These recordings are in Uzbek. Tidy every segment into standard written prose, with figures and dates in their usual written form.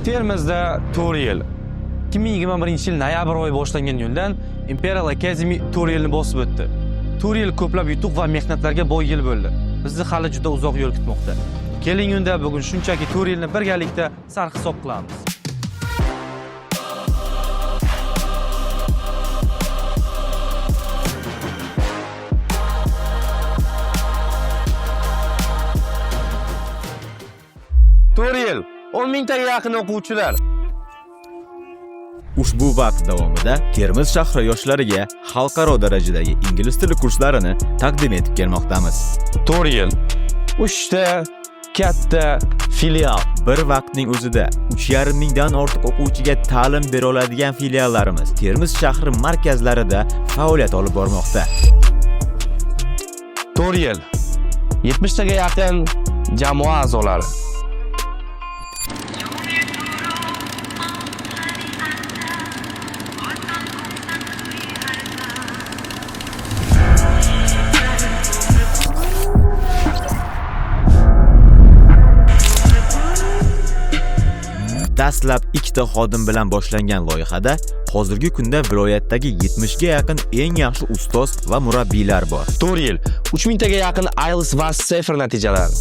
Termizda 4 yil 2021-yil noyabr oyi boshlangan yo'ldan Imperial Academy 4 yilni bosib o'tdi. 4 yil ko'plab yutuq va mehnatlarga boy yil bo'ldi. Bizni hali juda uzoq yo'l kutmoqda. Keling unda bugun shunchaki 4 yilni birgalikda sarhisob qilamiz. Yil 10 mingtaga yaqin o'quvchilar. Ushbu vaqt davomida Termiz shahri yoshlariga xalqaro darajadagi ingliz tili kurslarini taqdim etib kelmoqdamiz. 4 yil 3 ta katta filial. Bir vaqtning o'zida 3,5 mingdan ortiq o'quvchiga ta'lim bera oladigan filiallarimiz Termiz shahri markazlarida faoliyat olib bormoqda. 4 yil 70 taga yaqin jamoa a'zolari. Dastlab 2 ta xodim bilan boshlangan loyihada hozirgi kunda viloyatdagi 70 ga yaqin eng yaxshi ustoz va murabbiylar bor. 4 yil 3000 taga yaqin IELTS va TOEFL natijalari.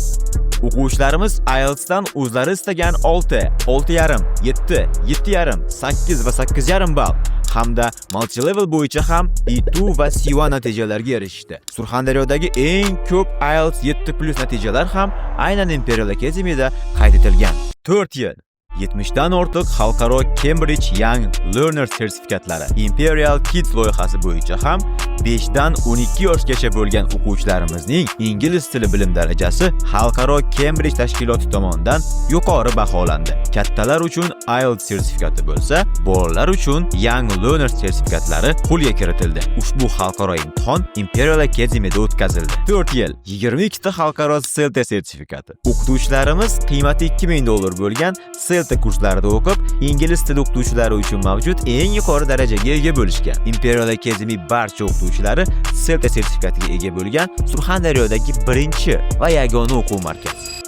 O'quvchilarimiz IELTSdan o'zlari istagan 6, 6,5, 7, 7,5, 8 va 8,5 ball hamda multi-level bo'yicha ham B2 va C1 natijalarga erishdi. Surxondaryodagi eng ko'p IELTS 7+ natijalar ham aynan Imperial Academy'da qayd etilgan. 4 yil 70 dan ortiq xalqaro Cambridge Young Learner sertifikatlari. Imperial Kids loyihasi bo'yicha ham 5 dan 12 yoshgacha bo'lgan o'quvchilarimizning ingliz tili bilim darajasi xalqaro Cambridge tashkiloti tomonidan yuqori baholandi. Kattalar uchun IELTS sertifikati bo'lsa, bolalar uchun Young Learner sertifikatlari qo'lga kiritildi. Ushbu xalqaro imtihon Imperial Academy'da o'tkazildi. 4 yil 22 ta xalqaro CELTA sertifikati. O'qituvchilarimiz qiymati $2000 bo'lgan CELTA kurslarida o'qib, ingliz tili o'qituvchilari uchun mavjud eng yuqori darajaga ega bo'lishgan. Imperial Academy barcha o'qituvchilari CELTA sertifikatiga ega bo'lgan Surxondaryodagi birinchi va yagona o'quv markazi.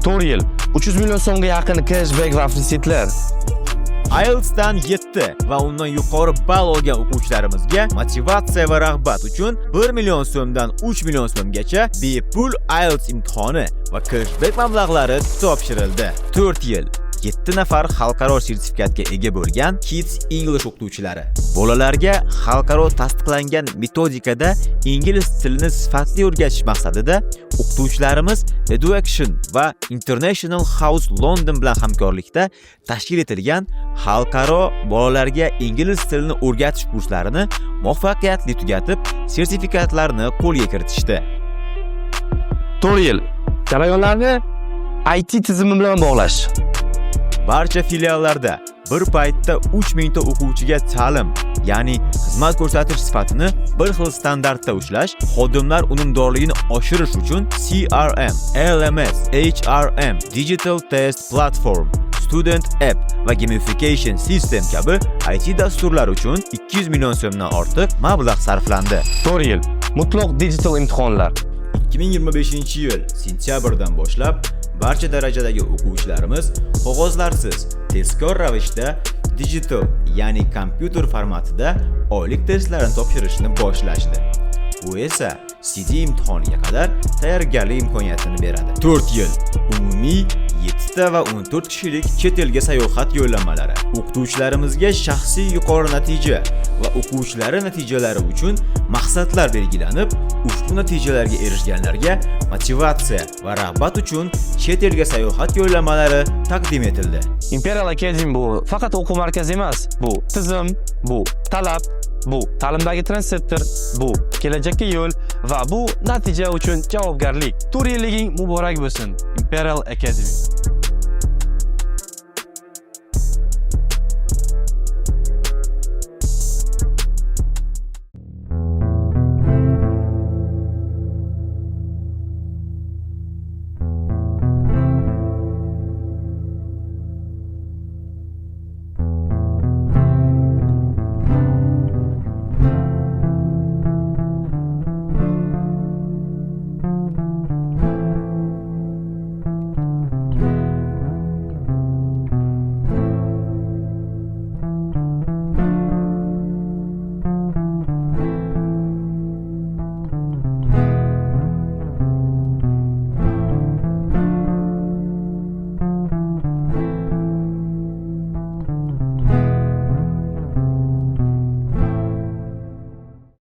4 yil 300 million so'mga yaqin cashback va free IELTSdan 7 va undan yuqori ball olgan o'quvchilarimizga motivatsiya va rag'bat uchun 1 million so'mdan 3 million so'mgacha bepul IELTS imtihoni va cashback mablag'lari topshirildi. 4 yil 7 nafar xalqaro sertifikatga ega bo'lgan Kids English o'qituvchilari. Bolalarga xalqaro tasdiqlangan metodikada ingliz tilini sifatli o'rgatish maqsadida o'qituvchilarimiz Eduaction va International House London bilan hamkorlikda tashkil etilgan xalqaro bolalarga ingliz tilini o'rgatish kurslarini muvaffaqiyatli tugatib, sertifikatlarni qo'lga kiritishdi. 4 yil jarayonlarni IT tizimi bilan bog'lash. Barcha filiallarda bir paytda 3000 ta o'quvchiga ta'lim, ya'ni xizmat ko'rsatish sifatini bir xil standartda ushlash, xodimlar unumdorligini oshirish uchun CRM, LMS, HRM, Digital Test Platform, Student App va Gamification System kabi IT dasturlar uchun 200 million so'mdan ortiq mablag' sarflandi. 4 yil mutlaq digital imtihonlar. 2025-yil sentyabrdan boshlab barcha darajadagi o'quvchilarimiz qog'ozlarsiz, tezkor ravishda digital, ya'ni kompyuter formatida oylik testlarni topshirishni boshlashdi. Bu esa CD imtihoniga qadar tayyorgarlik imkoniyatini beradi. 4 yil umumiy 7 ta va 14 kishilik chet elga sayohat yo'llanmalari. O'qituvchilarimizga shaxsiy yuqori natija va o'quvchilari natijalari uchun maqsadlar belgilanib, ushbu natijalarga erishganlarga motivatsiya va rag'bat uchun chet elga sayohat yo'llanmalari taqdim etildi. Imperial Academy bu faqat o'quv markazi emas, bu tizim, bu talab, bu ta'limdagi trendsetter, bu kelajakka yo'l va bu natija uchun javobgarlik. 4 yilliging muborak bo'lsin, Imperial Academy.